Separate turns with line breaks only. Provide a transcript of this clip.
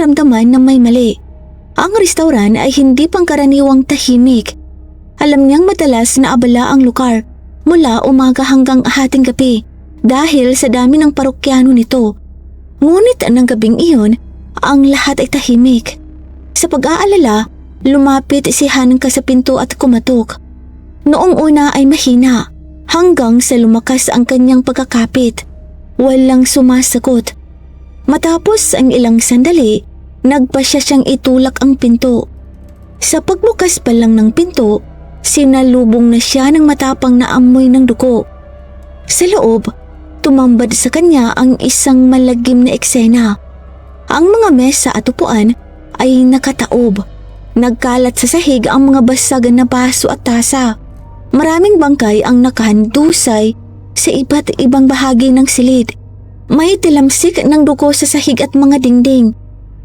naramdaman na may mali. Ang restauran ay hindi pangkaraniwang tahimik. Alam niyang madalas na abala ang lugar mula umaga hanggang hating gabi dahil sa dami ng parokyano nito. Ngunit ng gabing iyon, ang lahat ay tahimik. Sa pag-aalala, lumapit si Hanka sa pinto at kumatok. Noong una ay mahina hanggang sa lumakas ang kanyang pagkakapit. Walang sumasagot. Matapos ang ilang sandali, nagpasya siyang itulak ang pinto. Sa pagbukas pa lang ng pinto, sinalubong na siya ng matapang na amoy ng dugo. Sa loob, tumambad sa kanya ang isang malagim na eksena. Ang mga mesa at upuan ay nakataob. Nagkalat sa sahig ang mga basagan na baso at tasa. Maraming bangkay ang nakahandusay sa iba't ibang bahagi ng silid. May tilamsik ng dugo sa sahig at mga dingding.